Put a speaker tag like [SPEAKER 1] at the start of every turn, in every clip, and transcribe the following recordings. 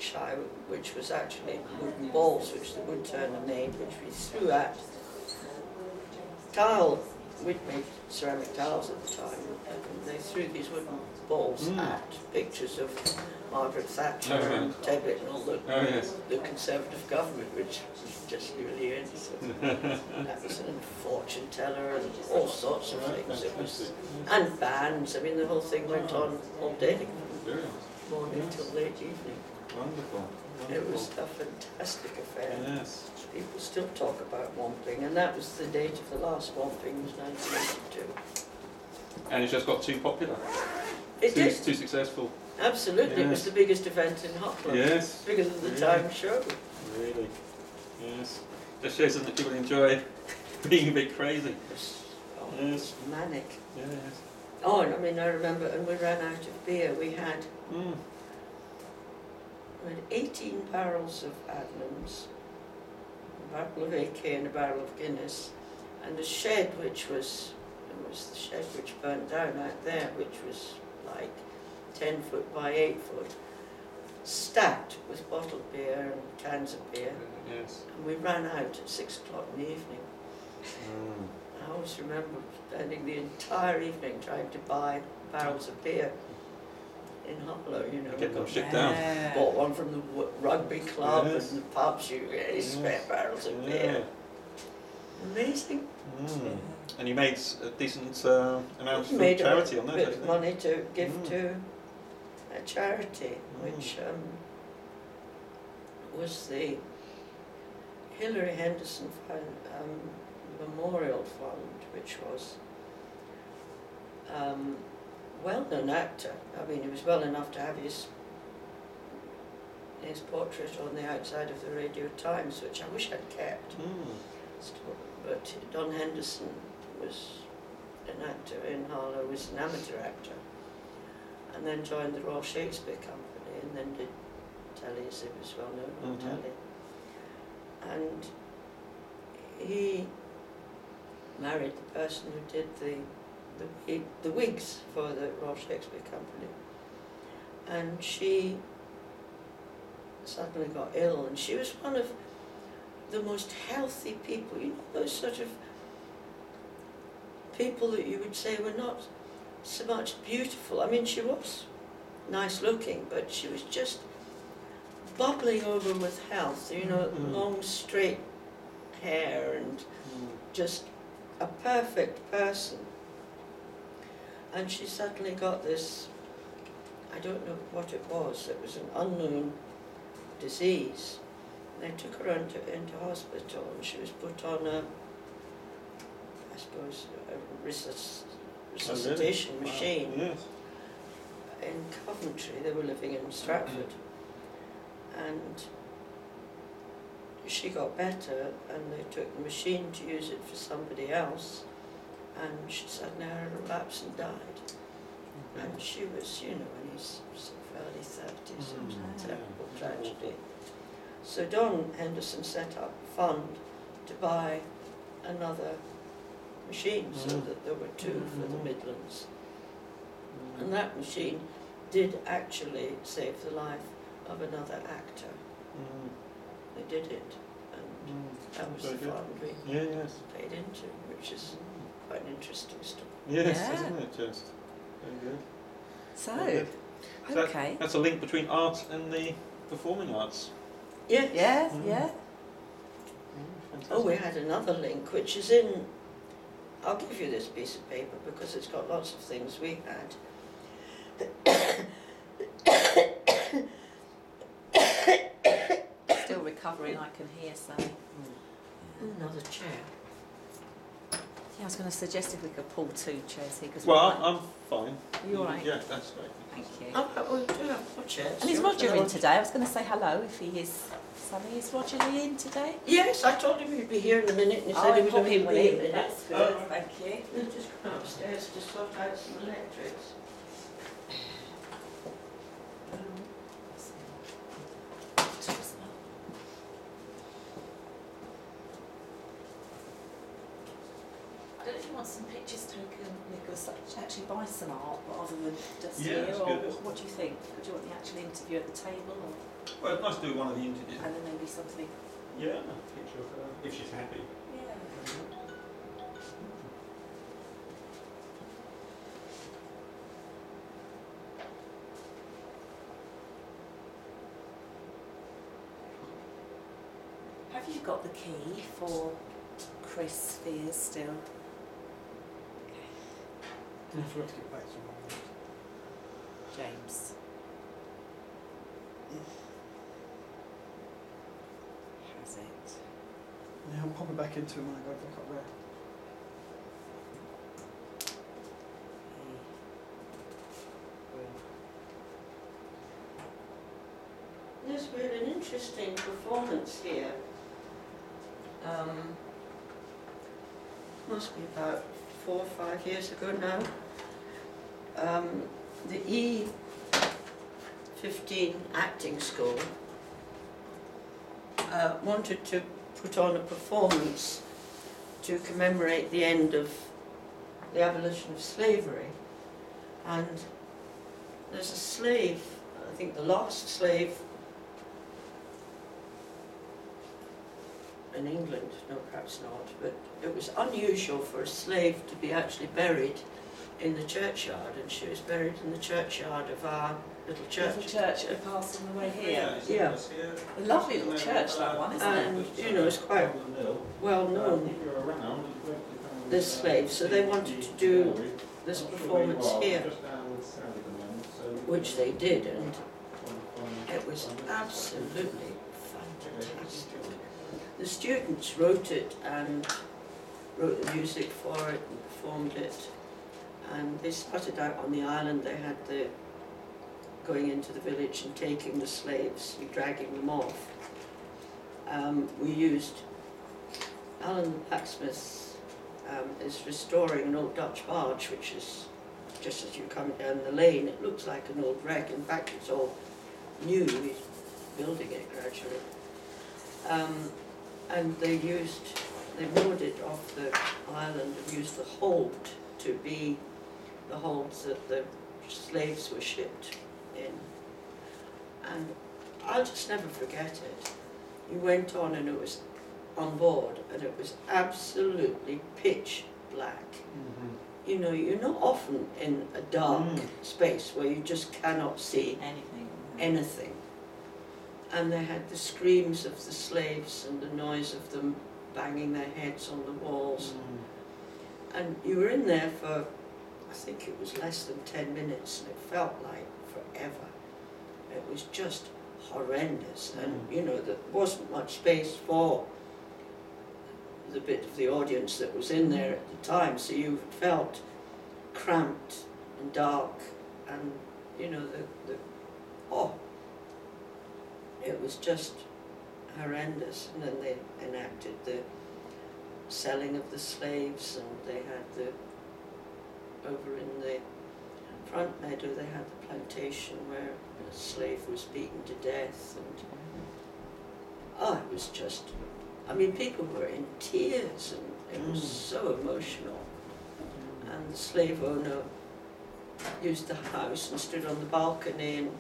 [SPEAKER 1] shy, which was actually wooden balls, which the wood turner made, which we threw at tile. We'd made ceramic tiles at the time, and they threw these wooden balls at pictures of Margaret Thatcher and Tebbit and all the Conservative government, which was just really innocent. That was a fortune teller and all sorts of things. It was, and bands. I mean, the whole thing went on all day, morning till late evening.
[SPEAKER 2] Wonderful.
[SPEAKER 1] It was a fantastic affair.
[SPEAKER 2] Yes.
[SPEAKER 1] People still talk about Womping, and that was the date of the last Womping, was 1982.
[SPEAKER 2] And it just got too popular.
[SPEAKER 1] It did.
[SPEAKER 2] Too successful.
[SPEAKER 1] Absolutely, it was the biggest event in Harlow.
[SPEAKER 2] Yes.
[SPEAKER 1] Bigger than the time show.
[SPEAKER 2] Really. Yes. Just shows that people enjoy being a bit crazy.
[SPEAKER 1] It was manic.
[SPEAKER 2] Yes.
[SPEAKER 1] Oh, and I mean, I remember, and we ran out of beer. We had 18 barrels of Adnams, a barrel of AK and a barrel of Guinness, and a shed which was, it was the shed which burnt down out there, which was like 10 foot by 8 foot, stacked with bottled beer and cans of beer.
[SPEAKER 2] Yes.
[SPEAKER 1] And we ran out at 6 o'clock in the evening. I always remember spending the entire evening trying to buy barrels of beer in Harlow, you know.
[SPEAKER 2] Get them shipped down.
[SPEAKER 1] Bought one from the rugby club and the pubs, you really spare barrels of beer. Amazing.
[SPEAKER 2] And you made a decent amount for charity on that,
[SPEAKER 1] bit of money to give to a charity, which was the Hilary Henderson Memorial Fund, which was well-known actor. I mean, he was well enough to have his portrait on the outside of the Radio Times, which I wish I'd kept. But Don Henderson was an actor in Harlow, was an amateur actor, and then joined the Royal Shakespeare Company, and then did telly, as it was well known on telly. And he married the person who did the wigs for the Royal Shakespeare Company, and she suddenly got ill, and she was one of the most healthy people, you know, those sort of people that you would say were not so much beautiful. I mean, she was nice looking, but she was just bubbling over with health, you know, long straight hair and just a perfect person. And she suddenly got this, I don't know what it was an unknown disease. They took her into hospital, and she was put on a resuscitation machine in Coventry. They were living in Stratford. And she got better, and they took the machine to use it for somebody else, and she suddenly had a relapse and died. And she was, you know, in his early 30s. It was a terrible tragedy. So Don Henderson set up a fund to buy another machine, so that there were two for the Midlands. And that machine did actually save the life of another actor. They did it, and that was the fund we paid into, which is quite an interesting story.
[SPEAKER 2] Yes, isn't it? Just very good.
[SPEAKER 3] So,
[SPEAKER 2] very good.
[SPEAKER 3] okay.
[SPEAKER 2] That's a link between art and the performing arts.
[SPEAKER 1] Yes.
[SPEAKER 3] Yeah.
[SPEAKER 1] Oh, we had another link, which is in, I'll give you this piece of paper because it's got lots of things we had.
[SPEAKER 3] Still recovering, I can hear, so.
[SPEAKER 1] Another chair.
[SPEAKER 3] Yeah, I was going to suggest if we could pull two chairs here.
[SPEAKER 2] Well, I'm fine.
[SPEAKER 3] Are you all right?
[SPEAKER 2] Yeah, that's great.
[SPEAKER 3] Thank you.
[SPEAKER 1] Oh, well, we do have more chairs.
[SPEAKER 3] And is Roger in today? I was going to say hello if he is. Sunny, is Roger in today?
[SPEAKER 1] Yes, I told him he'd be here in a minute, and he said he was going to be in a minute.
[SPEAKER 3] That's good, thank you.
[SPEAKER 1] We'll just come upstairs to sort out some electrics.
[SPEAKER 3] I don't know if you want some pictures taken, Nicholas, actually buy some art rather than just
[SPEAKER 2] Yeah,
[SPEAKER 3] here,
[SPEAKER 2] that's
[SPEAKER 3] or
[SPEAKER 2] good.
[SPEAKER 3] what do you think? Do you want the actual interview at the table? Or?
[SPEAKER 2] Well, it's nice to do one of the integers.
[SPEAKER 3] And then maybe something.
[SPEAKER 2] Yeah, a picture of her, if she's happy.
[SPEAKER 3] Yeah. Have you got the key for Chris Fears still?
[SPEAKER 4] I forgot to get back to my
[SPEAKER 3] James. Has it?
[SPEAKER 4] Yeah, I'll pop it back into it when I go back up there.
[SPEAKER 1] There's been an interesting performance here. Must be about 4 or 5 years ago now. The E15 acting school wanted to put on a performance to commemorate the end of the abolition of slavery. And there's a slave, I think the last slave in England, no perhaps not, but it was unusual for a slave to be actually buried in the churchyard, and she was buried in the churchyard of our little church.
[SPEAKER 3] Little church that we passed on the way here.
[SPEAKER 1] Yeah.
[SPEAKER 3] A lovely little church, that one, isn't
[SPEAKER 1] And,
[SPEAKER 3] it?
[SPEAKER 1] you know, it's quite well known, this slave, so they wanted to do this performance here, which they did, and it was absolutely fantastic. The students wrote it and wrote the music for it and performed it, and they started out on the island. They had the going into the village and taking the slaves and dragging them off. We used Alan the blacksmith is restoring an old Dutch barge, which is just as you come down the lane. It looks like an old wreck. In fact, it's all new. He's building it gradually. And they moored it off the island and used the hold to be the holds that the slaves were shipped in. And I'll just never forget it. You went on and it was on board and it was absolutely pitch black. You know, you're not often in a dark space where you just cannot see anything. And they had the screams of the slaves and the noise of them banging their heads on the walls. And you were in there for, I think it was less than 10 minutes, and it felt like forever. It was just horrendous, and you know, there wasn't much space for the bit of the audience that was in there at the time, so you felt cramped and dark, and you know, it was just horrendous. And then they enacted the selling of the slaves, and they had over in the front meadow they had the plantation where a slave was beaten to death, and it was just, I mean, people were in tears, and it was so emotional. And the slave owner used the house and stood on the balcony and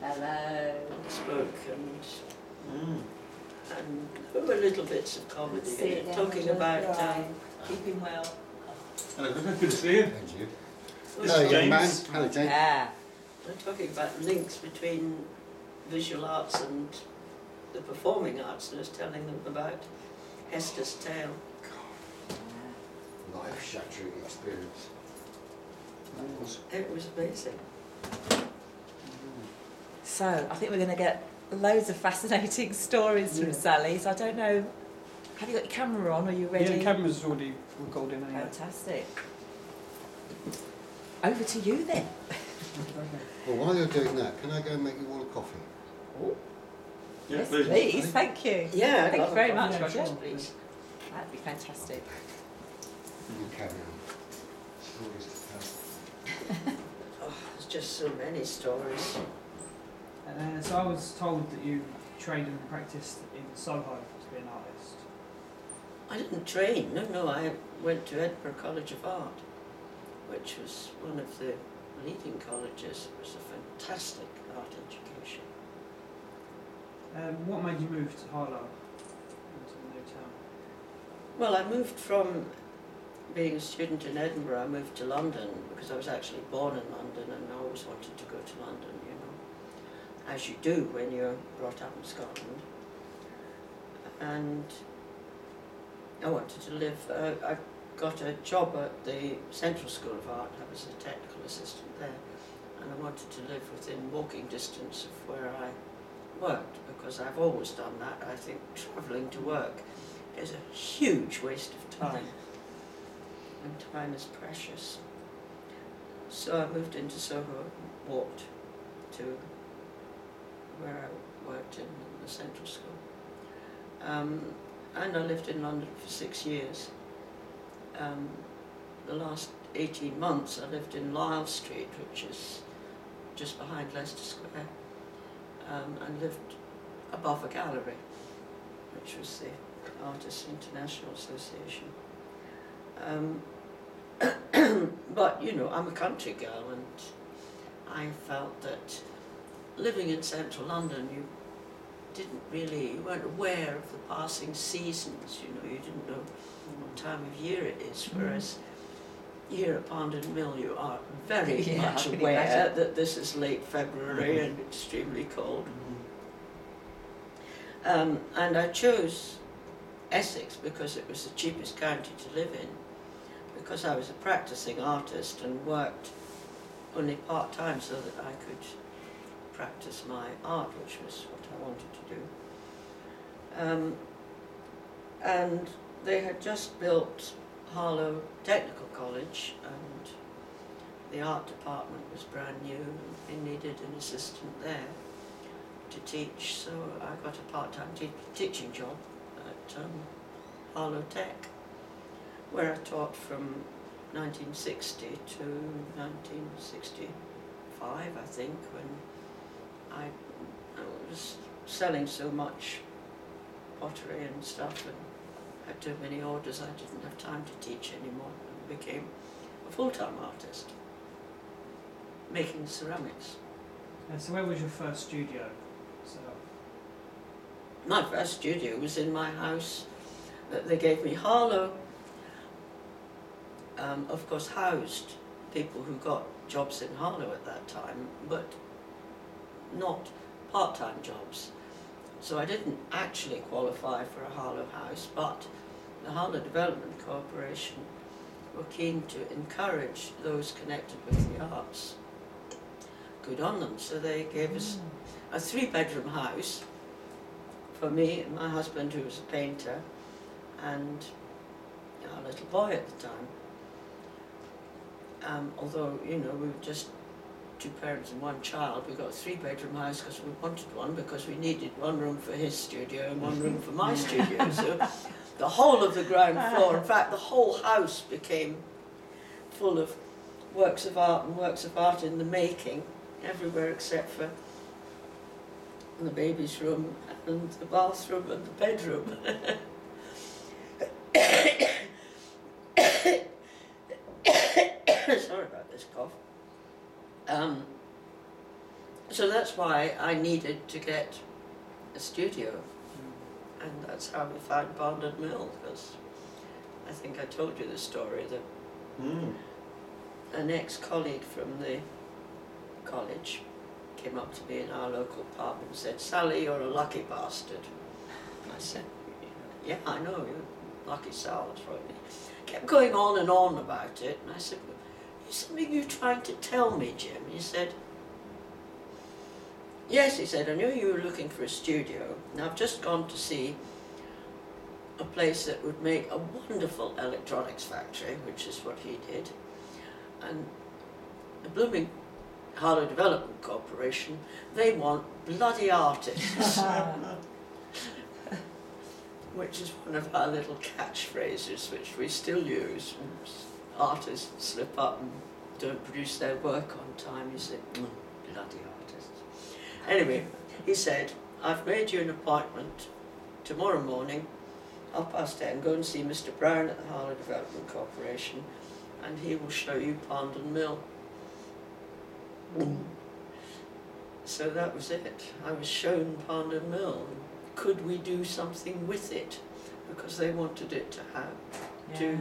[SPEAKER 1] spoke, and there were little bits of comedy in it, talking about
[SPEAKER 3] keeping well.
[SPEAKER 2] Hello, good to see you.
[SPEAKER 5] Thank you.
[SPEAKER 2] This
[SPEAKER 5] Hello,
[SPEAKER 2] is
[SPEAKER 5] young man.
[SPEAKER 2] James.
[SPEAKER 5] Hello, James.
[SPEAKER 3] Yeah.
[SPEAKER 1] we're talking about links between visual arts and the performing arts, and I was telling them about Hester's Tale.
[SPEAKER 5] Life-shattering experience. That was.
[SPEAKER 1] It was amazing.
[SPEAKER 3] So, I think we're going to get loads of fascinating stories from Sally. So, I don't know, have you got your camera on? Are you ready?
[SPEAKER 4] Yeah, the camera's already recording anyway.
[SPEAKER 3] Fantastic. Over to you then.
[SPEAKER 5] Well, while you're doing that, can I go and make you all a coffee?
[SPEAKER 3] Oh,
[SPEAKER 2] Yeah,
[SPEAKER 3] yes,
[SPEAKER 2] please.
[SPEAKER 3] please. Thank you.
[SPEAKER 1] Yeah, I'd
[SPEAKER 3] Thank
[SPEAKER 1] love
[SPEAKER 3] you very
[SPEAKER 1] a
[SPEAKER 3] much,
[SPEAKER 1] coffee.
[SPEAKER 3] Roger.
[SPEAKER 1] Yes, please.
[SPEAKER 3] That'd be fantastic.
[SPEAKER 5] You carry on. Stories to tell.
[SPEAKER 1] Oh, there's just so many stories.
[SPEAKER 4] So I was told that you trained and practiced in Soho to be an artist.
[SPEAKER 1] I didn't train, no, I went to Edinburgh College of Art, which was one of the leading colleges. It was a fantastic art education.
[SPEAKER 4] What made you move to Harlow, into the new town?
[SPEAKER 1] Well, I moved from being a student in Edinburgh, I moved to London because I was actually born in London and I always wanted to go to London, you know, as you do when you're brought up in Scotland. And I wanted to live, I got a job at the Central School of Art. I was a technical assistant there, and I wanted to live within walking distance of where I worked, because I've always done that. I think travelling to work is a huge waste of time, and time is precious. So I moved into Soho, walked to where I worked in the Central School. And I lived in London for 6 years. The last 18 months I lived in Lisle Street, which is just behind Leicester Square, and lived above a gallery, which was the Artists International Association. But, you know, I'm a country girl, and I felt that living in central London, you weren't aware of the passing seasons, you know, you didn't know what time of year it is, whereas here at Pondon Mill you are very much aware that this is late February and extremely cold. And I chose Essex because it was the cheapest county to live in, because I was a practising artist and worked only part-time so that I could practice my art, which was what I wanted to do. And they had just built Harlow Technical College, and the art department was brand new, and they needed an assistant there to teach, so I got a part-time teaching job at Harlow Tech, where I taught from 1960 to 1965, I think, when I was selling so much pottery and stuff and had too many orders, I didn't have time to teach anymore, and became a full-time artist, making ceramics.
[SPEAKER 4] And so where was your first studio set up?
[SPEAKER 1] My first studio was in my house that they gave me. Harlow, of course, housed people who got jobs in Harlow at that time, but not part-time jobs. So I didn't actually qualify for a Harlow house, but the Harlow Development Corporation were keen to encourage those connected with the arts. Good on them. So they gave us a 3-bedroom house for me and my husband, who was a painter, and our little boy at the time. Although, you know, we were just 2 parents and 1 child, we got a 3-bedroom house because we wanted one, because we needed 1 room for his studio and 1 room for my studio. So the whole of the ground floor, in fact the whole house, became full of works of art and works of art in the making, everywhere except for the baby's room and the bathroom and the bedroom. Sorry about this cough. So that's why I needed to get a studio, and that's how we found Pondon Mill, because I think I told you the story that an ex-colleague from the college came up to me in our local pub and said, "Sally, you're a lucky bastard." And I said, "Yeah, I know, you're lucky Sal, that's right." He kept going on and on about it, and I said, "Is something you're trying to tell me, Jim?" He said, "Yes," he said, "I knew you were looking for a studio, and I've just gone to see a place that would make a wonderful electronics factory," which is what he did, "and the blooming Harlow Development Corporation, they want bloody artists." Which is one of our little catchphrases which we still use. Artists slip up and don't produce their work on time, you say, bloody artists. Anyway, he said, "I've made you an appointment tomorrow morning, 10:30, go and see Mr. Brown at the Harlow Development Corporation, and he will show you Pondon Mill." So that was it. I was shown Harlow Mill. Could we do something with it? Because they wanted it to have to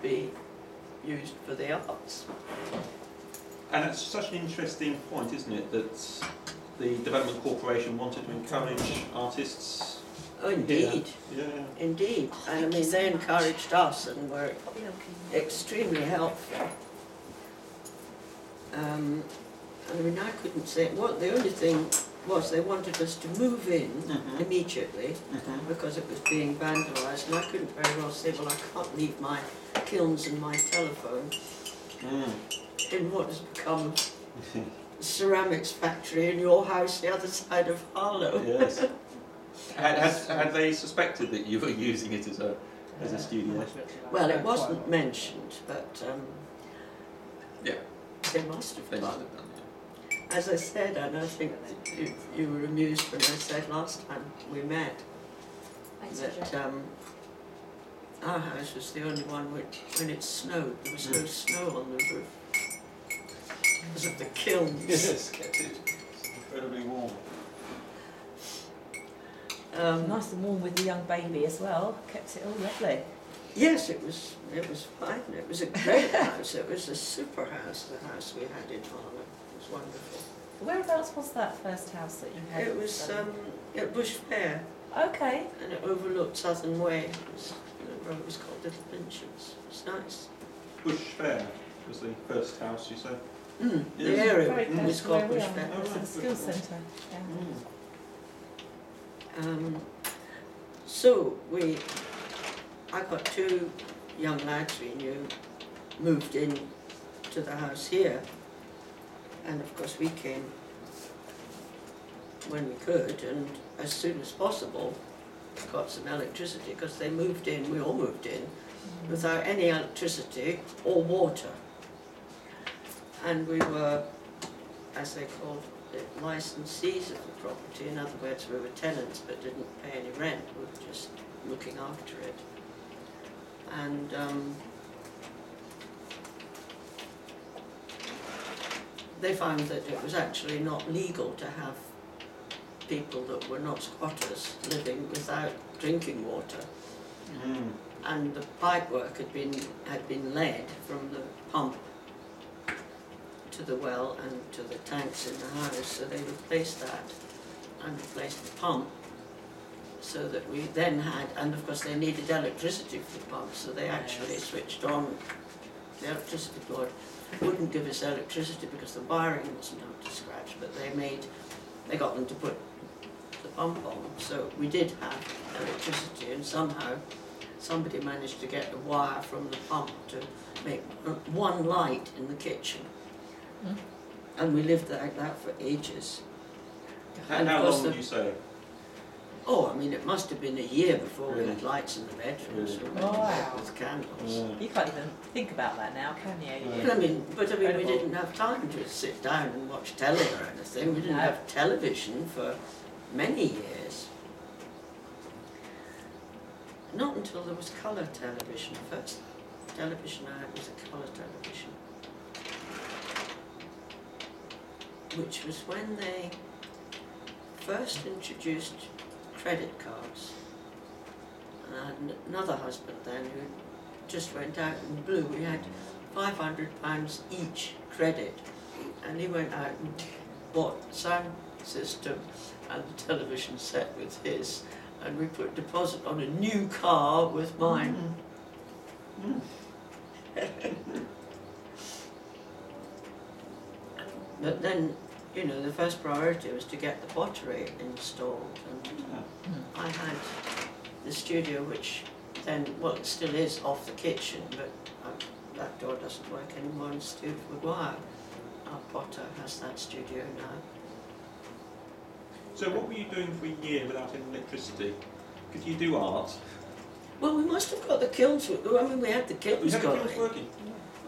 [SPEAKER 1] be used for the arts.
[SPEAKER 2] And it's such an interesting point, isn't it, that the Development Corporation wanted to encourage artists.
[SPEAKER 1] Oh, indeed.
[SPEAKER 2] Yeah.
[SPEAKER 1] Indeed. And I mean, they encouraged us and were extremely helpful. I mean, I couldn't say what. The only thing was they wanted us to move in immediately because it was being vandalised, and I couldn't very well say, well, I can't leave my kilns and my telephone in what has become a ceramics factory in your house the other side of Harlow.
[SPEAKER 2] Yes. Had they suspected that you were using it as a studio?
[SPEAKER 1] Well, it wasn't mentioned, but
[SPEAKER 2] yeah,
[SPEAKER 1] they must have
[SPEAKER 2] they might
[SPEAKER 1] done.
[SPEAKER 2] have done.
[SPEAKER 1] As I said, and I think that you were amused when I said last time we met that our house was the only one which, when it snowed, there was no snow on the roof because of the kilns.
[SPEAKER 2] Yes, kept it incredibly warm.
[SPEAKER 3] Nice and warm with the young baby as well. Kept it all lovely.
[SPEAKER 1] Yes, it was fine. It was a great house. It was a super house, the house we had in Harlow. It was wonderful.
[SPEAKER 3] Whereabouts was that first house that you had?
[SPEAKER 1] It was at Bush Fair,
[SPEAKER 3] Okay.
[SPEAKER 1] and it overlooked Southern Way. The road was called Little Pinchers. It was nice.
[SPEAKER 2] Bush Fair was the first house, you said?
[SPEAKER 1] The
[SPEAKER 2] Yes.
[SPEAKER 1] area
[SPEAKER 3] Very
[SPEAKER 1] was
[SPEAKER 3] close to
[SPEAKER 1] called
[SPEAKER 3] where we
[SPEAKER 1] Bush
[SPEAKER 3] are.
[SPEAKER 1] Fair.
[SPEAKER 2] Oh,
[SPEAKER 3] It's
[SPEAKER 2] right,
[SPEAKER 3] the skills
[SPEAKER 2] good.
[SPEAKER 3] centre. Yeah.
[SPEAKER 1] So I got two young lads we knew moved in to the house here, and of course we came when we could, and as soon as possible got some electricity, because they moved in, we all moved in, without any electricity or water. And we were, as they called it, licensees of the property. In other words, we were tenants but didn't pay any rent, we were just looking after it. And they found that it was actually not legal to have people that were not squatters living without drinking water. And the pipework had been led from the pump to the well and to the tanks in the house, so they replaced that and replaced the pump, so that we then had, and of course they needed electricity for the pump, so they actually switched on. The electricity board wouldn't give us electricity because the wiring wasn't up to scratch, but they got them to put the pump on, so we did have electricity, and somehow somebody managed to get a wire from the pump to make one light in the kitchen. And we lived like that for ages. And
[SPEAKER 2] How
[SPEAKER 1] of course
[SPEAKER 2] long would you say?
[SPEAKER 1] Oh, I mean, it must have been a year before we had lights in the bedrooms
[SPEAKER 2] Really?
[SPEAKER 3] Oh, wow.
[SPEAKER 1] with candles.
[SPEAKER 3] You can't even think about that now, can you?
[SPEAKER 1] But I mean, we
[SPEAKER 3] Incredible.
[SPEAKER 1] didn't have time to sit down and watch telly or anything. We didn't
[SPEAKER 3] No.
[SPEAKER 1] have television for many years. Not until there was colour television. The first television I had was a colour television, which was when they first introduced credit cards. And I had another husband then who just went out and blew. We had £500 each credit, and he went out and bought the sound system and the television set with his, and we put deposit on a new car with mine. But then, you know, the first priority was to get the pottery installed, and I had the studio, which then, well, it still is off the kitchen, but that door doesn't work anymore in Stuart Maguire. Our potter has that studio now.
[SPEAKER 2] So what were you doing for a year without any electricity? Could you do art?
[SPEAKER 1] Well, we must have got the kilns, I mean, we had the
[SPEAKER 2] You
[SPEAKER 1] kilns
[SPEAKER 2] had the
[SPEAKER 1] going.
[SPEAKER 2] kilns working?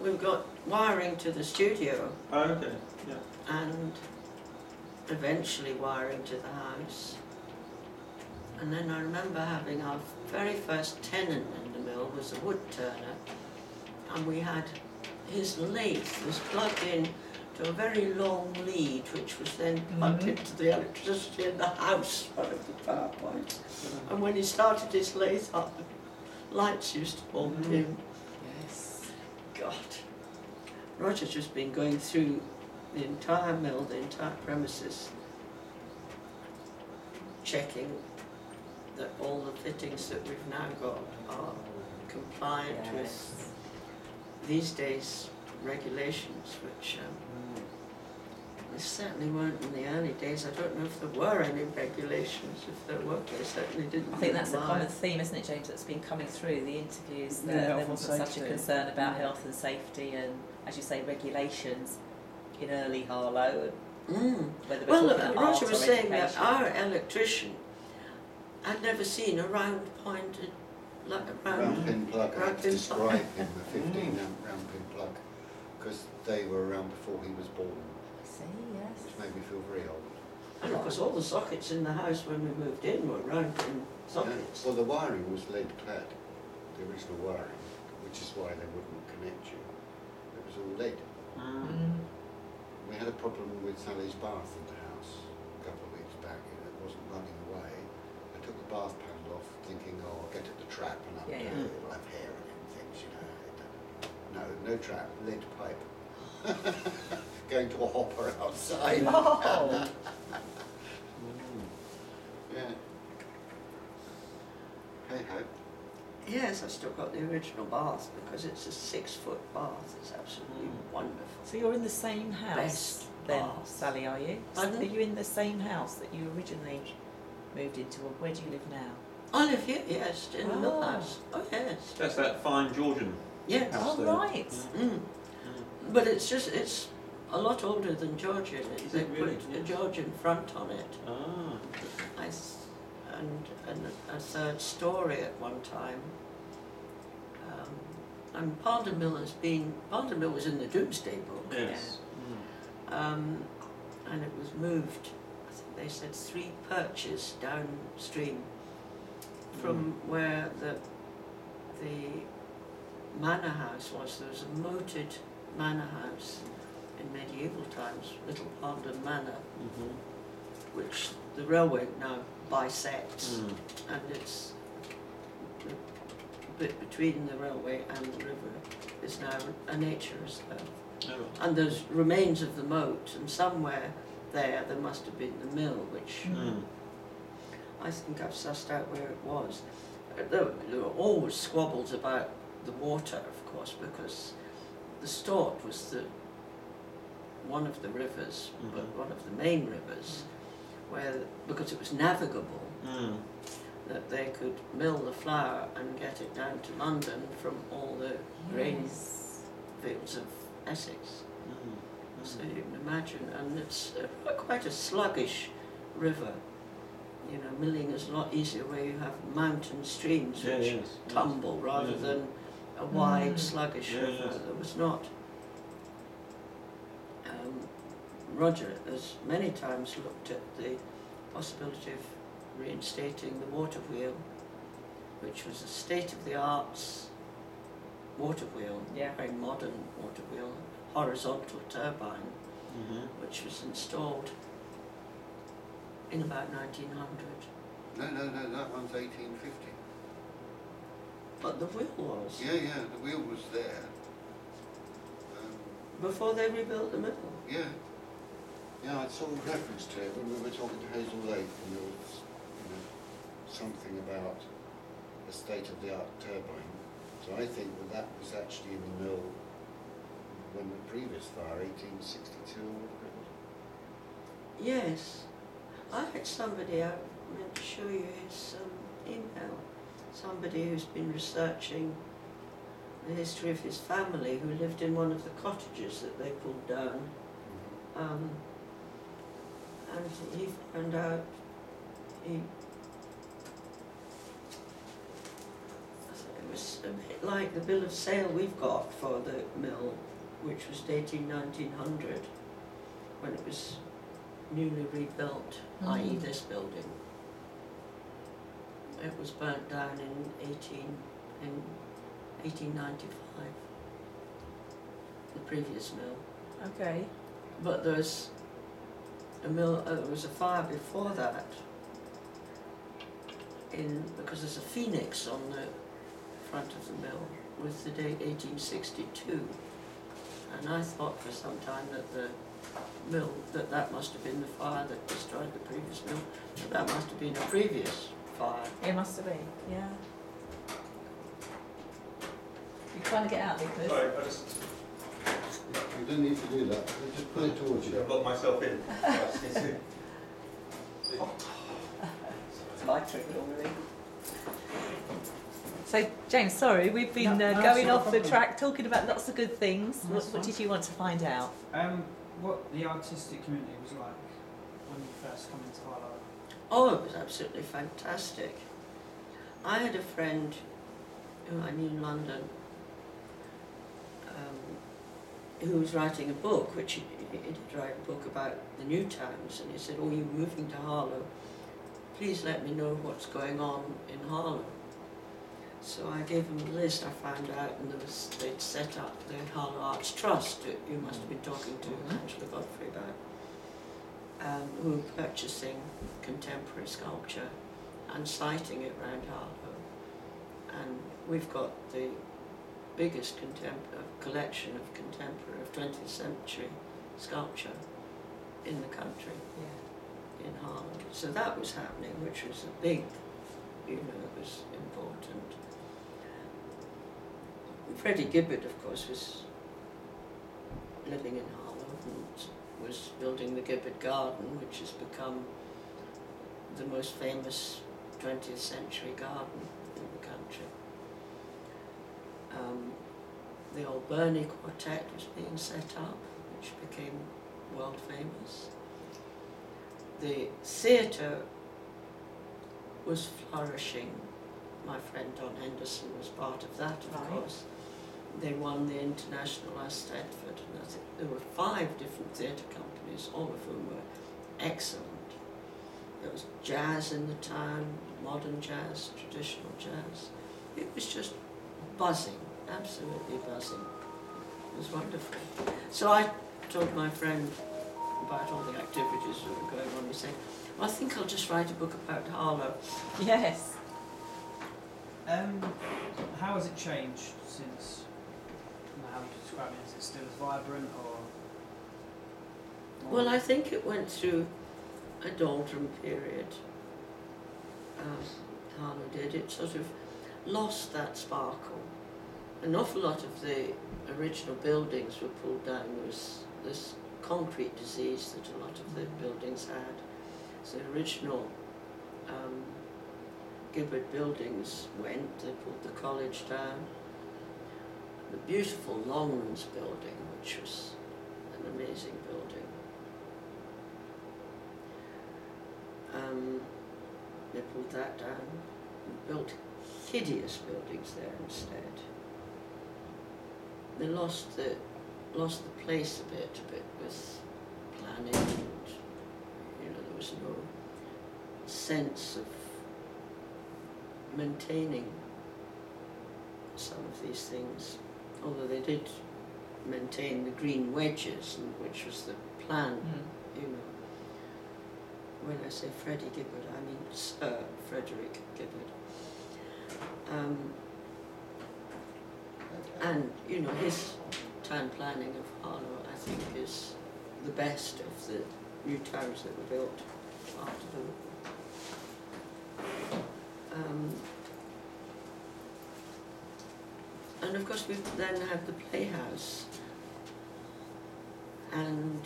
[SPEAKER 1] We've got wiring to the studio,
[SPEAKER 2] Oh, okay, yeah.
[SPEAKER 1] and eventually wiring to the house. And then I remember having our very first tenant in the mill was a wood turner, and we had his lathe was plugged in to a very long lead, which was then plugged into the electricity in the house, one of the power points. And when he started his lathe up, the lights used to all dim.
[SPEAKER 3] Yes.
[SPEAKER 1] God. Roger's just been going through the entire mill, the entire premises, checking that all the fittings that we've now got are compliant with these days regulations, which they certainly weren't in the early days. I don't know if there were any regulations. If there were, they certainly didn't.
[SPEAKER 3] I think that's a common theme, isn't it, James, that's been coming through the interviews, that
[SPEAKER 4] Yeah,
[SPEAKER 3] there wasn't such a
[SPEAKER 4] safety.
[SPEAKER 3] concern about health and safety and, as you say, regulations in early Harlow. And whether we're
[SPEAKER 1] Well,
[SPEAKER 3] talking about
[SPEAKER 1] Roger
[SPEAKER 3] art
[SPEAKER 1] was
[SPEAKER 3] or
[SPEAKER 1] saying that
[SPEAKER 3] education.
[SPEAKER 1] our electrician had never seen a round pointed, like a
[SPEAKER 5] Round pin plug, I had to
[SPEAKER 1] pin
[SPEAKER 5] describe him, a 15 amp round pin plug, because they were around before he was born,
[SPEAKER 3] See, yes.
[SPEAKER 5] which made me feel very old.
[SPEAKER 1] And of course all the sockets in the house when we moved in were round pin
[SPEAKER 5] Yeah.
[SPEAKER 1] sockets.
[SPEAKER 5] Well, the wiring was lead clad, the original wiring, which is why they wouldn't connect you. It was all lead. We had a problem with Sally's bath in the house a couple of weeks back, and it wasn't running away. I took the bath panel off, thinking, oh, I'll get at the trap and I'll
[SPEAKER 3] Yeah,
[SPEAKER 5] do it, it'll have hair in it and things, you know. No trap, lead pipe. Going to a hopper outside.
[SPEAKER 3] Oh.
[SPEAKER 5] Yeah. Hey ho.
[SPEAKER 1] Yes, I've still got the original bath because it's a 6-foot bath. It's absolutely wonderful.
[SPEAKER 3] So you're in the same house
[SPEAKER 1] Best
[SPEAKER 3] then,
[SPEAKER 1] bath.
[SPEAKER 3] Sally, are you?
[SPEAKER 1] Pardon?
[SPEAKER 3] Are you in the same house that you originally moved into, or where do you live now?
[SPEAKER 1] I live here, yes, in the mill
[SPEAKER 3] Oh.
[SPEAKER 1] house. Oh yes,
[SPEAKER 2] That's that fine Georgian
[SPEAKER 1] yes.
[SPEAKER 2] house
[SPEAKER 3] Oh,
[SPEAKER 2] there.
[SPEAKER 3] right.
[SPEAKER 1] Mm. But it's a lot older than Georgian.
[SPEAKER 2] Is
[SPEAKER 1] They
[SPEAKER 2] it really?
[SPEAKER 1] put a Georgian front on it.
[SPEAKER 2] Ah.
[SPEAKER 1] And a third story at one time. And Palmer Mill was in the Doomsday Book.
[SPEAKER 2] Yes.
[SPEAKER 1] And it was moved, I think they said 3 perches downstream from where the manor house was. There was a moated manor house in medieval times, Little Pondon Manor, which the railway now bisects, and it's the bit between the railway and the river is now a nature reserve.
[SPEAKER 2] Oh.
[SPEAKER 1] And there's remains of the moat, and somewhere there must have been the mill, which I think I've sussed out where it was. There were always squabbles about the water, of course, because the Stort was one of the rivers, but one of the main rivers, where, because it was navigable, that they could mill the flour and get it down to London from all the grain
[SPEAKER 3] Yes.
[SPEAKER 1] fields of Essex. So you can imagine, and it's quite a sluggish river. You know, milling is a lot easier where you have mountain streams which tumble rather than a wide, sluggish river. There was not. Roger has many times looked at the possibility of reinstating the water wheel, which was a state-of-the-art water wheel, very modern water wheel, horizontal turbine, which was installed in about 1900.
[SPEAKER 5] No, that one's 1850.
[SPEAKER 1] But the wheel was,
[SPEAKER 5] Yeah, the wheel was there.
[SPEAKER 1] before they rebuilt the mill.
[SPEAKER 5] Yeah, I saw a reference to it when we were talking to Hazel Lake, and there was, something about a state-of-the-art turbine. So I think that was actually in the mill when the previous fire, 1862 or whatever it was.
[SPEAKER 1] Yes, I had somebody, I meant to show you his email, somebody who's been researching the history of his family, who lived in one of the cottages that they pulled down. And he found out, it was a bit like the bill of sale we've got for the mill, which was dating 1900, when it was newly rebuilt, i.e. this building. It was burnt down in 1895, the previous mill.
[SPEAKER 3] Okay.
[SPEAKER 1] But there's a mill. There was a fire before that. Because there's a phoenix on the front of the mill with the date 1862, and I thought for some time that the mill that must have been the fire that destroyed the previous mill. But that must have been a previous fire.
[SPEAKER 3] It must have been, yeah. You're trying to get out, Nicholas.
[SPEAKER 2] Sorry, I just
[SPEAKER 5] You don't need to do that. Just put it towards you.
[SPEAKER 2] locked myself in.
[SPEAKER 1] It's my trick normally.
[SPEAKER 3] So, James, sorry, we've been
[SPEAKER 4] No, that's
[SPEAKER 3] going
[SPEAKER 4] not a
[SPEAKER 3] off the
[SPEAKER 4] problem.
[SPEAKER 3] track, talking about lots of good things.
[SPEAKER 4] That's
[SPEAKER 3] What
[SPEAKER 4] fine.
[SPEAKER 3] did you want to find out?
[SPEAKER 4] What the artistic community was like when you first come into Harlow?
[SPEAKER 1] Oh, it was absolutely fantastic. I had a friend who I knew in London who was writing a book, which he did write a book about the new towns, and he said, "Oh, you're moving to Harlow. Please let me know what's going on in Harlow." So I gave him a list. I found out, and they'd set up the Harlow Arts Trust, that you must have been talking to Angela Godfrey about, who were purchasing contemporary sculpture and siting it around Harlow. And we've got the biggest collection of contemporary, of 20th century sculpture in the country, in Harlow. So that was happening, which was a big, it was important. Freddie Gibbard, of course, was living in Harlow and was building the Gibbard Garden, which has become the most famous 20th century garden in the country. The old Burney Quartet was being set up, which became world famous. The theatre was flourishing. My friend Don Henderson was part of that, of course. They won the International as Stedford, and I think there were 5 different theatre companies, all of whom were excellent. There was jazz in the town, modern jazz, traditional jazz. It was just buzzing, absolutely buzzing. It was wonderful. So I told my friend about all the activities that were going on. He said, "Well, I think I'll just write a book about Harlow."
[SPEAKER 3] Yes.
[SPEAKER 4] How has it changed since? How would you describe it? Is it still as vibrant or?
[SPEAKER 1] Well, I think it went through a doldrum period. Harlow did. It sort of lost that sparkle. An awful lot of the original buildings were pulled down. There was this concrete disease that a lot of the buildings had. So the original Gibbard buildings went. They pulled the college down. The beautiful Longmans building, which was an amazing building. They pulled that down and built hideous buildings there instead. They lost the place a bit with planning, and there was no sense of maintaining some of these things, although they did maintain the green wedges, which was the plan, When I say Freddie Gibbard, I mean Sir Frederick Gibbard. And, his town planning of Harlow, I think, is the best of the new towns that were built after the war. And of course we then had the Playhouse, and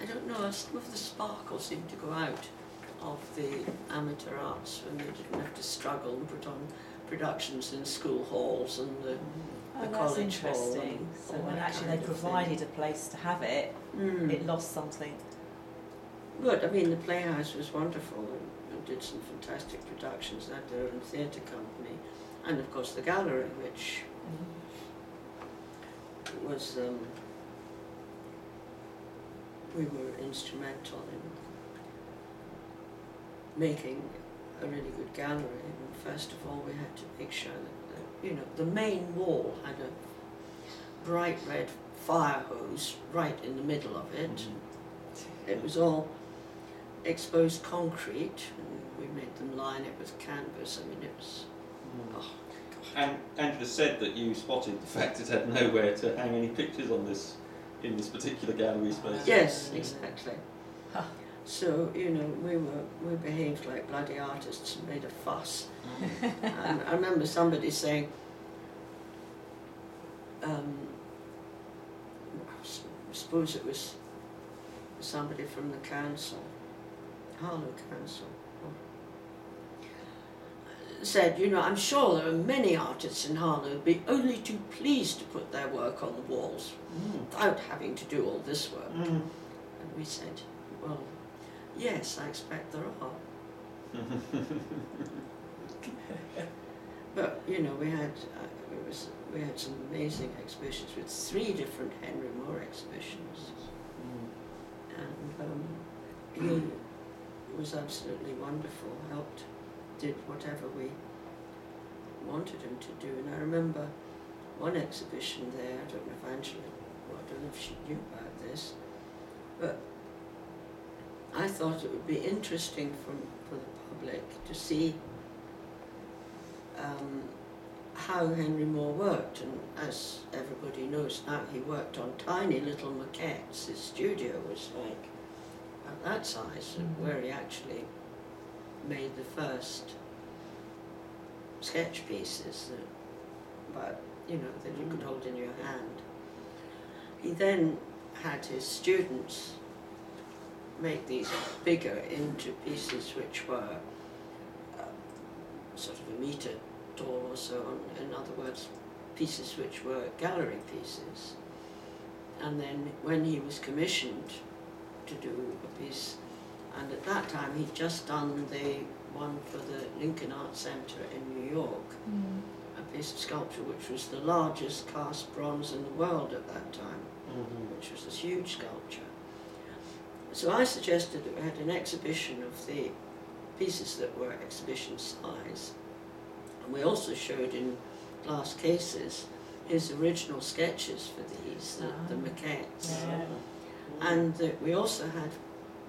[SPEAKER 1] I don't know, some of the sparkle seemed to go out of the amateur arts when they didn't have to struggle and put on productions in school halls and the
[SPEAKER 3] That's
[SPEAKER 1] college hall.
[SPEAKER 3] interesting.
[SPEAKER 1] And
[SPEAKER 3] So
[SPEAKER 1] all
[SPEAKER 3] when
[SPEAKER 1] that
[SPEAKER 3] actually
[SPEAKER 1] kind
[SPEAKER 3] they
[SPEAKER 1] of thing.
[SPEAKER 3] provided a place to have it, it lost something.
[SPEAKER 1] Good, I mean the Playhouse was wonderful and did some fantastic productions. They had their own theatre company, and of course the gallery, which was we were instrumental in making a really good gallery. And first of all, we had to make sure that the main wall had a bright red fire hose right in the middle of it.
[SPEAKER 2] Mm-hmm.
[SPEAKER 1] It was all exposed concrete, and we made them line it with canvas. I mean, it was, oh,
[SPEAKER 2] And Angela said that you spotted the fact it had nowhere to hang any pictures on this, in this particular gallery space.
[SPEAKER 1] yes, exactly. So, you know, we behaved like bloody artists and made a fuss. And I remember somebody saying, I suppose it was somebody from the council, Harlow Council, said, you know, I'm sure there are many artists in Harlow who'd be only too pleased to put their work on the walls without having to do all this work. And we said, well, yes, I expect there are. But you know, we had some amazing exhibitions with 3 different Henry Moore exhibitions, and he was absolutely wonderful. Did whatever we wanted him to do. And I remember one exhibition there. I don't know if Angela, well, I don't know if she knew about this, but I thought it would be interesting for the public to see how Henry Moore worked. And as everybody knows now, he worked on tiny little maquettes. His studio was like at that size, where he actually made the first sketch pieces that you could hold in your hand. He then had his students make these bigger into pieces which were sort of a metre tall or so on. In other words, pieces which were gallery pieces. And then when he was commissioned to do a piece, and at that time he'd just done the one for the Lincoln Art Centre in New York, a piece of sculpture which was the largest cast bronze in the world at that time, which was a huge sculpture. So I suggested that we had an exhibition of the pieces that were exhibition size, and we also showed in glass cases his original sketches for these, the maquettes.
[SPEAKER 3] Yeah.
[SPEAKER 1] And we also had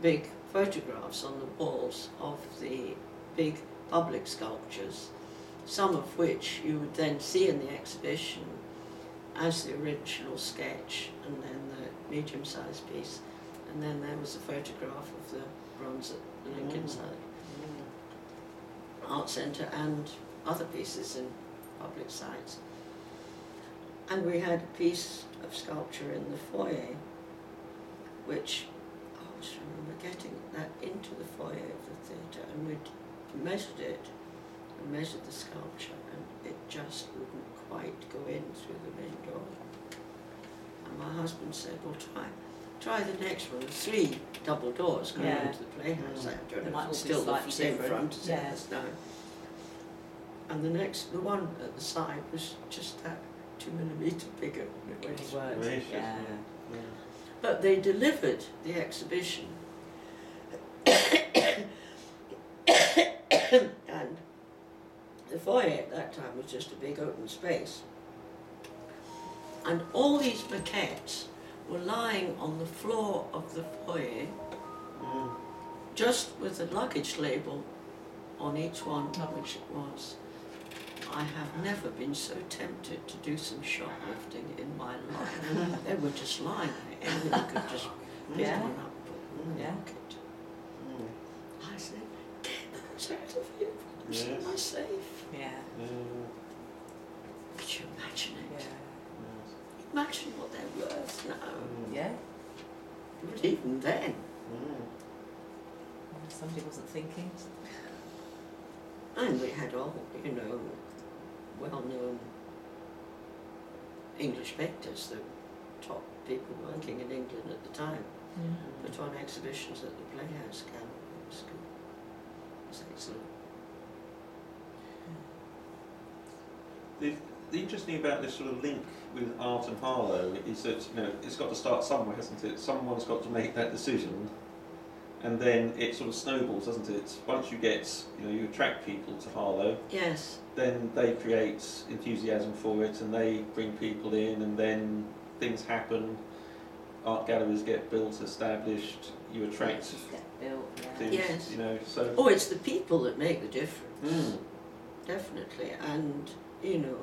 [SPEAKER 1] big photographs on the walls of the big public sculptures, some of which you would then see in the exhibition as the original sketch, and then the medium-sized piece, and then there was a photograph of the bronze at the Lincoln Art Centre and other pieces in public sites. And we had a piece of sculpture in the foyer, which I just remember getting that into the foyer of the theatre, and we'd measured it, and measured the sculpture, and it just wouldn't quite go in through the main door. And my husband said, well, try the next one, 3 double doors going into the playhouse. I don't know if it's still the same front as it is now. And the one at the side was just that 2 millimetre bigger.
[SPEAKER 3] It worked. Yeah.
[SPEAKER 1] But they delivered the exhibition, and the foyer at that time was just a big open space. And all these maquettes were lying on the floor of the foyer, just with a luggage label on each one, which it was. I have never been so tempted to do some shoplifting in my life. They were just lying there. Anyone could just pick one up, put them in the pocket. I said, get those out of here, it's in my safe.
[SPEAKER 3] Yeah.
[SPEAKER 1] Could you imagine it?
[SPEAKER 3] Yeah.
[SPEAKER 1] Imagine what they're worth now.
[SPEAKER 3] Yeah.
[SPEAKER 1] But even then.
[SPEAKER 3] Somebody wasn't thinking.
[SPEAKER 1] And we had all, well-known English painters, the top people working in England at the time, put on exhibitions at the Playhouse Gallery. It was excellent.
[SPEAKER 2] The interesting about this sort of link with art and Harlow is that it's got to start somewhere, hasn't it? Someone's got to make that decision, and then it sort of snowballs, doesn't it? Once you get, you attract people to Harlow.
[SPEAKER 1] Yes.
[SPEAKER 2] Then they create enthusiasm for it, and they bring people in, and then things happen, art galleries get built, established, you attract
[SPEAKER 3] Get built, yeah.
[SPEAKER 2] things,
[SPEAKER 1] Yes.
[SPEAKER 2] you know, so...
[SPEAKER 1] Oh, it's the people that make the difference,
[SPEAKER 2] Mm.
[SPEAKER 1] definitely. And, you know,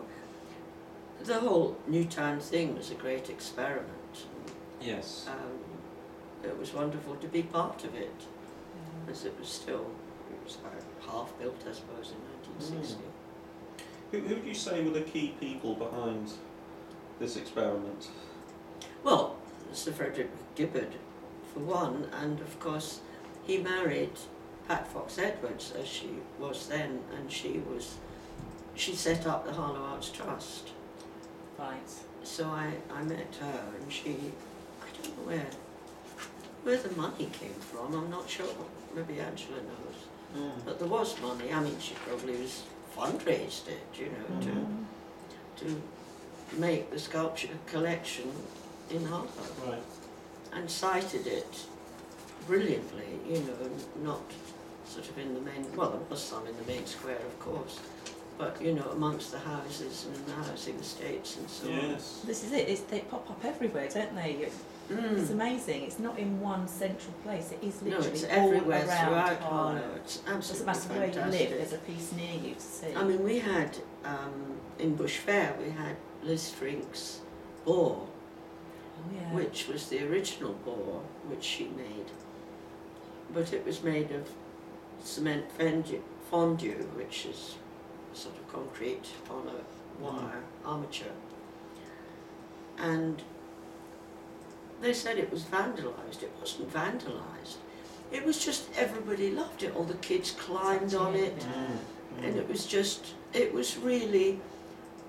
[SPEAKER 1] the whole Newtown thing was a great experiment.
[SPEAKER 2] Yes.
[SPEAKER 1] It was wonderful to be part of it, as it was still, it was half built, I suppose, in 1960.
[SPEAKER 2] Who do you say were the key people behind this experiment?
[SPEAKER 1] Well, Sir Frederick Gibbard, for one, and of course he married Pat Fox Edwards, as she was then, and she set up the Harlow Arts Trust.
[SPEAKER 3] Right.
[SPEAKER 1] So I met her, and I don't know where the money came from, I'm not sure, maybe Angela knows. But there was money. I mean, she probably was fundraised it, you know, to make the sculpture collection in Harlow.
[SPEAKER 2] Right.
[SPEAKER 1] And cited it brilliantly, you know, not sort of in the main, well, there was some in the main square, of course, but, you know, amongst the houses and the housing estates and so
[SPEAKER 2] Yes.
[SPEAKER 3] This is it. They pop up everywhere, don't they?
[SPEAKER 1] on.
[SPEAKER 3] It's amazing. It's not in one central place. It is
[SPEAKER 1] No,
[SPEAKER 3] literally
[SPEAKER 1] it's
[SPEAKER 3] all
[SPEAKER 1] everywhere
[SPEAKER 3] around
[SPEAKER 1] throughout
[SPEAKER 3] Harlow.
[SPEAKER 1] Harlow. It's
[SPEAKER 3] Doesn't
[SPEAKER 1] absolutely
[SPEAKER 3] matter where you
[SPEAKER 1] fantastic.
[SPEAKER 3] live. There's a piece near you to see.
[SPEAKER 1] I mean, we had, in Bush Fair, we had Liz Frink's boar,
[SPEAKER 3] oh, yeah.
[SPEAKER 1] which was the original boar which she made, but it was made of cement fondue, which is sort of concrete on a wire armature, and they said it was vandalised. It wasn't vandalised. It was just everybody loved it. All the kids climbed on it, and it was really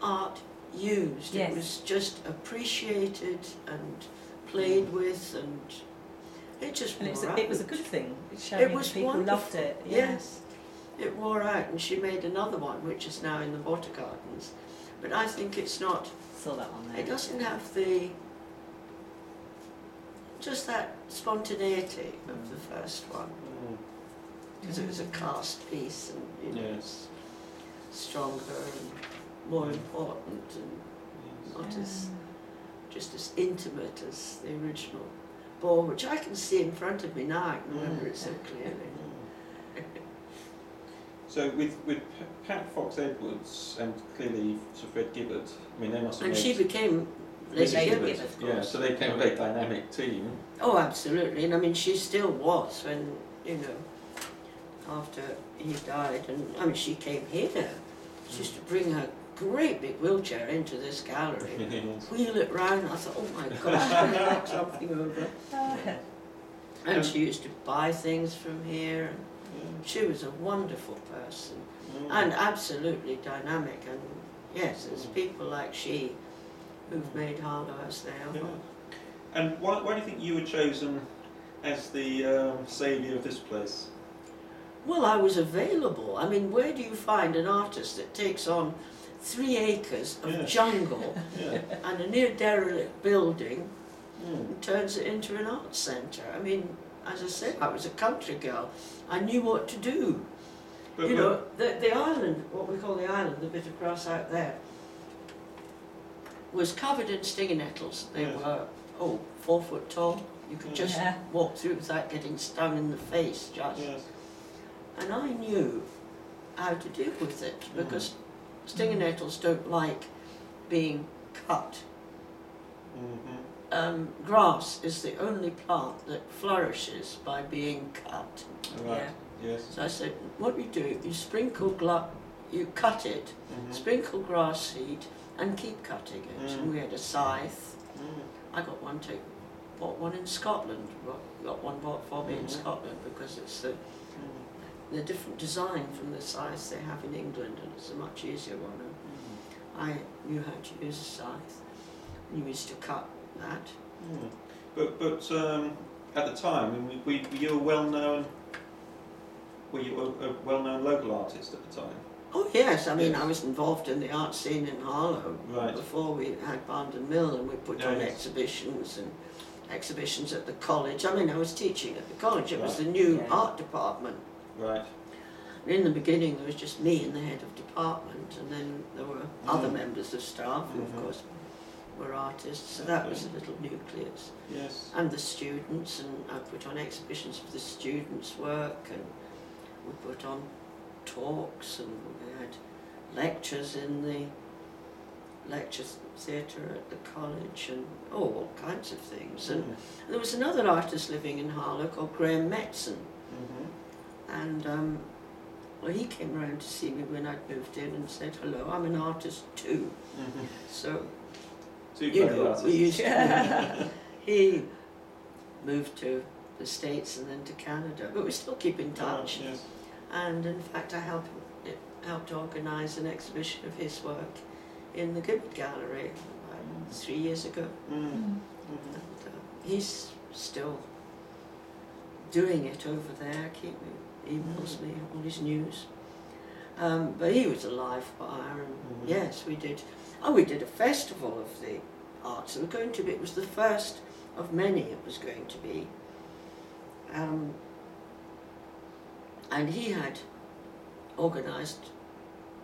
[SPEAKER 1] art used.
[SPEAKER 3] Yes.
[SPEAKER 1] It was just appreciated and played with, and it just
[SPEAKER 3] And
[SPEAKER 1] wore out.
[SPEAKER 3] it was a good thing. It's
[SPEAKER 1] It
[SPEAKER 3] showing
[SPEAKER 1] was
[SPEAKER 3] that people
[SPEAKER 1] wonderful.
[SPEAKER 3] loved it. Yeah.
[SPEAKER 1] Yes, it wore out, and she made another one, which is now in the Water Gardens. But I think it's not.
[SPEAKER 3] Saw that one there.
[SPEAKER 1] It doesn't have just that spontaneity of the first one, because it was a cast piece, and you know,
[SPEAKER 2] Yes.
[SPEAKER 1] stronger and more important, and not as just as intimate as the original boar, which I can see in front of me now. I can remember it so clearly.
[SPEAKER 2] So with Pat Fox Edwards and clearly Sir Fred Gibbard, I mean they must have
[SPEAKER 1] And
[SPEAKER 2] made...
[SPEAKER 1] she became Lady
[SPEAKER 3] Lady
[SPEAKER 1] Gibbard,
[SPEAKER 3] Gibbard,
[SPEAKER 1] of course.
[SPEAKER 2] Yeah, so they became a very dynamic team.
[SPEAKER 1] Oh, absolutely. And I mean, she still was when, you know, after he died. And I mean, she came here. She used to bring her great big wheelchair into this gallery,
[SPEAKER 2] Yes.
[SPEAKER 1] wheel it round. I thought, oh my gosh, can I knock something over? And she used to buy things from here. And she was a wonderful person and absolutely dynamic. And yes, there's people like she who've made Harlow as they are.
[SPEAKER 2] Yeah. And why do you think you were chosen as the saviour of this place?
[SPEAKER 1] Well, I was available. I mean, where do you find an artist that takes on 3 acres of
[SPEAKER 2] Yes.
[SPEAKER 1] jungle
[SPEAKER 2] Yeah.
[SPEAKER 1] and a near derelict building and turns it into an art centre? I mean, as I said, I was a country girl. I knew what to do.
[SPEAKER 2] But,
[SPEAKER 1] You know, the island, what we call the island, the bit of grass out there, was covered in stinging nettles. They
[SPEAKER 2] Yes.
[SPEAKER 1] were, 4 foot tall. You could just
[SPEAKER 3] Yeah.
[SPEAKER 1] walk through without getting stung in the face, just.
[SPEAKER 2] yes.
[SPEAKER 1] And I knew how to deal with it, because stinging nettles don't like being cut. Grass is the only plant that flourishes by being cut.
[SPEAKER 2] Right.
[SPEAKER 3] Yeah.
[SPEAKER 2] Yes.
[SPEAKER 1] So I said, what you do, you sprinkle you cut it, sprinkle grass seed, and keep cutting it. And we had a scythe. I bought one in Scotland. Got one bought for me in Scotland, because it's the different design from the scythe they have in England, and it's a much easier one. And I knew how to use a scythe. You used to cut that.
[SPEAKER 2] But at the time, I mean, were you a well-known? Were you a well-known local artist at the time?
[SPEAKER 1] Oh yes, I mean,
[SPEAKER 2] Yes.
[SPEAKER 1] I was involved in the art scene in Harlow
[SPEAKER 2] Right.
[SPEAKER 1] before we had Barndon Mill, and we put on
[SPEAKER 2] Yes.
[SPEAKER 1] exhibitions at the college. I mean, I was teaching at the college. It was
[SPEAKER 2] Right.
[SPEAKER 1] the new
[SPEAKER 3] Yeah.
[SPEAKER 1] art department.
[SPEAKER 2] Right.
[SPEAKER 1] In the beginning, there was just me and the head of department, and then there were other members of staff who, of course, were artists, so that was a little nucleus.
[SPEAKER 2] Yes.
[SPEAKER 1] And the students, and I put on exhibitions of the students' work, and we put on talks, and we had lectures in the lecture theatre at the college, and all kinds of things. And there was another artist living in Harlow called Graham Metzen, and well, he came round to see me when I'd moved in and said, hello, I'm an artist too. So, you know, we used to, he moved to the States and then to Canada, but we still keep in touch.
[SPEAKER 2] Yes.
[SPEAKER 1] And in fact, I helped organise an exhibition of his work in the Gibbard Gallery 3 years ago. And, he's still doing it over there, emails me all his news. But he was a live wire, and yes, we did. Oh, we did a festival of the arts. It was the first of many it was going to be. And he had organised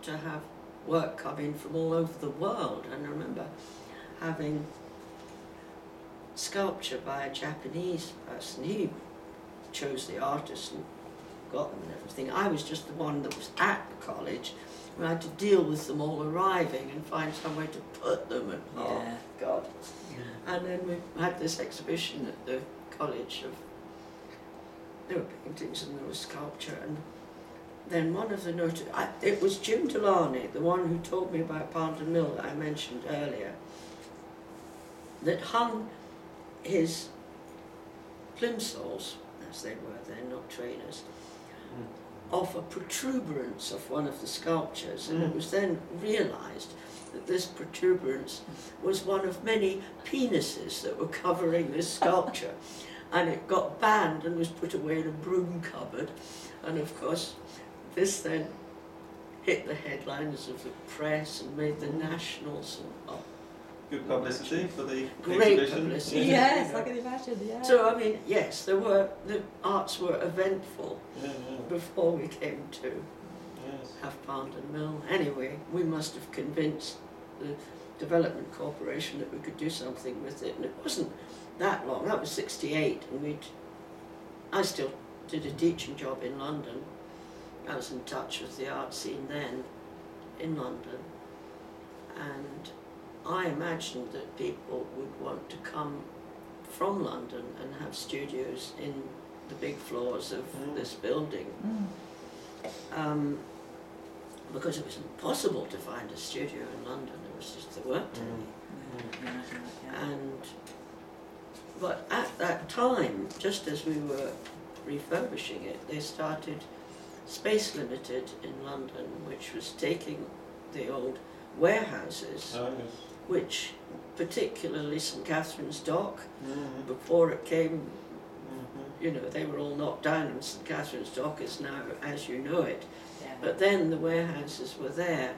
[SPEAKER 1] to have work come in from all over the world, and I remember having sculpture by a Japanese person. He chose the artists and got them and everything. I was just the one that was at the college. We had to deal with them all arriving and find somewhere to put them, and oh God. And then we had this exhibition at the college of, there were paintings and there was sculpture, and then one of the it was Jim Delaney, the one who told me about Pound Mill that I mentioned earlier, that hung his plimsolls, as they were then, not trainers, off a protuberance of one of the sculptures, and it was then realised that this protuberance was one of many penises that were covering this sculpture, and it got banned and was put away in a broom cupboard, and of course this then hit the headlines of the press and made the nationals, and
[SPEAKER 2] good publicity for the
[SPEAKER 1] great
[SPEAKER 2] exhibition.
[SPEAKER 1] publicity.
[SPEAKER 3] Yes, I can imagine, yeah.
[SPEAKER 1] So I mean, yes, the arts were eventful before we came to have Pound and Mill. Anyway, we must have convinced the Development Corporation that we could do something with it, and it wasn't that long. That was '68, and I still did a teaching job in London. I was in touch with the art scene then in London, and I imagined that people would want to come from London and have studios in the big floors of this building, because it was impossible to find a studio in London. There weren't any. But at that time, just as we were refurbishing it, they started Space Limited in London, which was taking the old warehouses, which particularly St Catherine's Dock, before it came, you know, they were all knocked down, and St Catherine's Dock is now as you know it. But then the warehouses were there,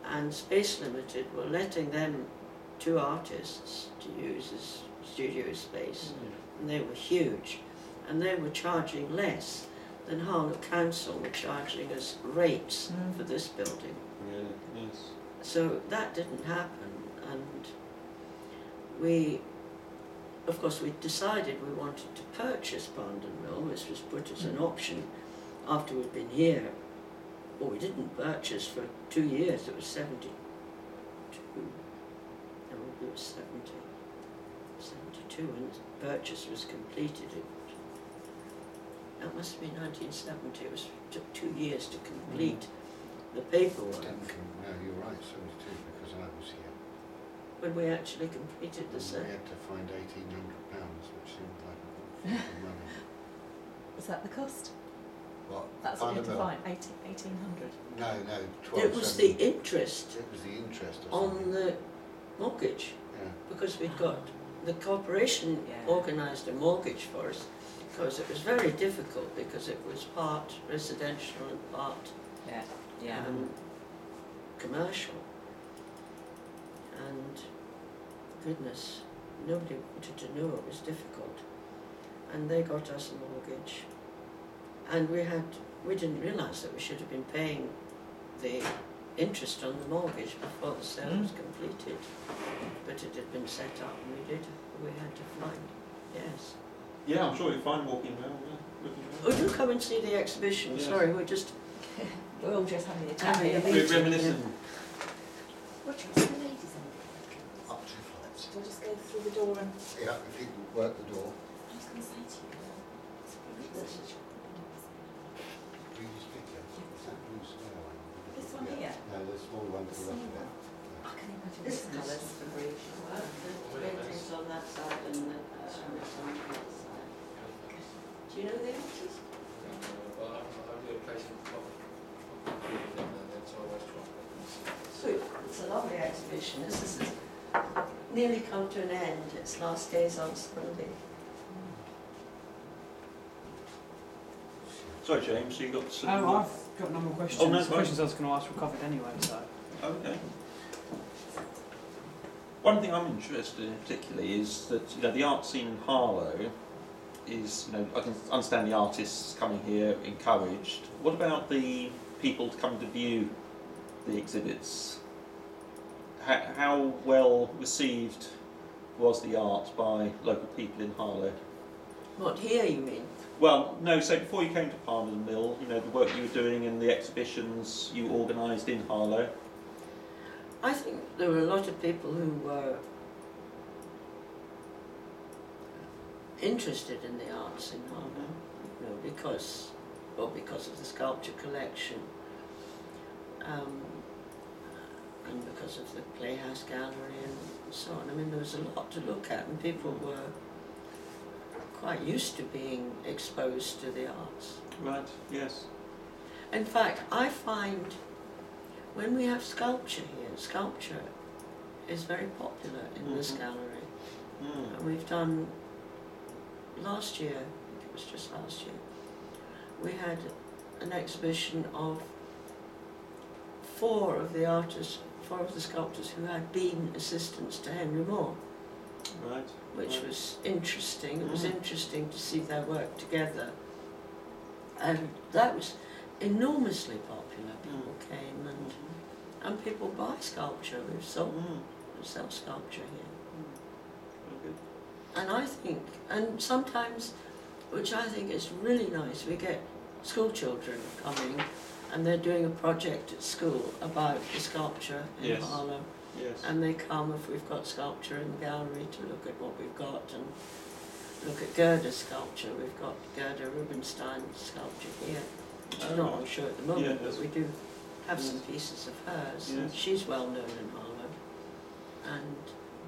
[SPEAKER 1] and Space Limited were letting them 2 artists to use as studio space, and they were huge, and they were charging less than Harlow Council were charging us rates for this building. So that didn't happen, and we, of course, we decided we wanted to purchase Pound and Mill, which was put as an option after we'd been here. Well, we didn't purchase for 2 years. It was 72. No, it was 72 when the purchase was completed. That must have been 1970. It took 2 years to complete the paperwork.
[SPEAKER 5] No, you're right, 72, because I was here.
[SPEAKER 1] When we actually completed the
[SPEAKER 5] We
[SPEAKER 1] set.
[SPEAKER 5] had to find £1,800, which seemed like a lot of money.
[SPEAKER 3] Was that the cost?
[SPEAKER 5] What?
[SPEAKER 3] That's what you had to
[SPEAKER 5] Pound
[SPEAKER 3] find, 1800.
[SPEAKER 5] No,
[SPEAKER 1] It was the interest
[SPEAKER 5] It was the interest or
[SPEAKER 1] on
[SPEAKER 5] something.
[SPEAKER 1] the mortgage,
[SPEAKER 5] Yeah.
[SPEAKER 1] because we'd got, the corporation organised a mortgage for us, because it was very difficult, because it was part residential and part commercial. And goodness, nobody wanted to know it was difficult. And they got us a mortgage. And we didn't realise that we should have been paying the interest on the mortgage before the sale was completed, but it had been set up and we had to find, yes.
[SPEAKER 2] Yeah, I'm sure you'll find walking around. Yeah, looking
[SPEAKER 1] Oh,
[SPEAKER 2] around.
[SPEAKER 1] do come and see the exhibition.
[SPEAKER 2] Yes.
[SPEAKER 1] Sorry, we're just
[SPEAKER 3] We're all just having a
[SPEAKER 1] having a
[SPEAKER 3] chat.
[SPEAKER 1] meeting.
[SPEAKER 2] We're reminiscing.
[SPEAKER 3] Roger, what's the ladies in the
[SPEAKER 5] Up 2 flights.
[SPEAKER 3] Shall I just go through the door and...
[SPEAKER 5] Yeah, if you can work the door.
[SPEAKER 3] I was going to say to you,
[SPEAKER 5] Previous picture. Is that blue square one?
[SPEAKER 3] this one
[SPEAKER 5] Yeah.
[SPEAKER 3] here?
[SPEAKER 5] No, the small one to the left of it.
[SPEAKER 3] I can imagine
[SPEAKER 1] This
[SPEAKER 3] the colours.
[SPEAKER 1] is the bridge. The paintings on that side and the it's on the other side. Do you know the answers? So it's a lovely exhibition. This is nearly come to an end. Its last days on Sunday.
[SPEAKER 2] Sorry, James, you got some.
[SPEAKER 4] Oh, I've got no more questions.
[SPEAKER 2] Oh, no,
[SPEAKER 4] The questions I was going to ask were covered anyway, so.
[SPEAKER 2] Okay. One thing I'm interested in particularly is that the art scene in Harlow is I can understand the artists coming here encouraged. What about the people to come to view the exhibits? How well received was the art by local people in Harlow?
[SPEAKER 1] What, here you mean?
[SPEAKER 2] Well, no, so before you came to Palmer's Mill, the work you were doing and the exhibitions you organised in Harlow.
[SPEAKER 1] I think there were a lot of people who were interested in the arts in Harlow, because of the sculpture collection, and because of the Playhouse Gallery and so on. I mean, there was a lot to look at, and people were quite used to being exposed to the arts.
[SPEAKER 2] Right, yes.
[SPEAKER 1] In fact, I find when we have sculpture here, sculpture is very popular in this gallery. And we've done, last year, I think it was just last year, we had an exhibition of four of the sculptors who had been assistants to Henry Moore,
[SPEAKER 2] Right.
[SPEAKER 1] which was interesting. It was interesting to see their work together. And that was enormously popular. People came and people buy sculpture. We sell sculpture here.
[SPEAKER 2] Very good.
[SPEAKER 1] And I think, and sometimes, which I think is really nice, we get school children coming and they're doing a project at school about the sculpture in
[SPEAKER 2] Yes.
[SPEAKER 1] Harlow.
[SPEAKER 2] Yes.
[SPEAKER 1] And they come if we've got sculpture in the gallery to look at what we've got and look at Gerda's sculpture. We've got Gerda Rubinstein's sculpture here, which is not on show at the moment,
[SPEAKER 2] Yes.
[SPEAKER 1] but we do have some pieces of hers. And
[SPEAKER 2] Yes.
[SPEAKER 1] she's well known in Harlow, and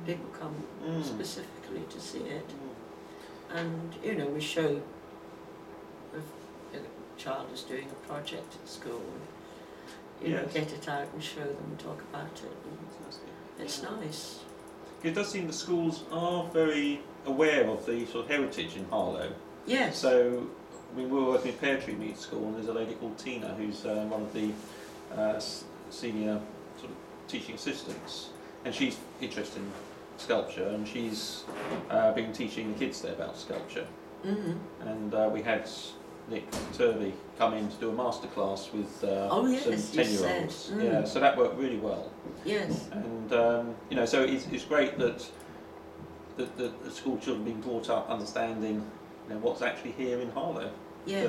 [SPEAKER 1] people come specifically to see it. And we show if a child is doing a project at school,
[SPEAKER 2] Yes.
[SPEAKER 1] get it out and show them and talk about it. And
[SPEAKER 2] Fantastic.
[SPEAKER 1] it's nice.
[SPEAKER 2] It does seem the schools are very aware of the sort of heritage in Harlow.
[SPEAKER 1] Yes.
[SPEAKER 2] So, we were working at Pear Tree Mead School, and there's a lady called Tina who's one of the senior sort of teaching assistants, and she's interested in sculpture, and she's been teaching the kids there about sculpture. And we had Nick Turvey come in to do a masterclass with
[SPEAKER 1] Oh, yes,
[SPEAKER 2] some
[SPEAKER 1] you
[SPEAKER 2] 10-year-olds.
[SPEAKER 1] said.
[SPEAKER 2] Yeah, so that worked really well.
[SPEAKER 1] Yes.
[SPEAKER 2] And so it's great that the school children being brought up understanding what's actually here in Harlow.
[SPEAKER 1] Yes.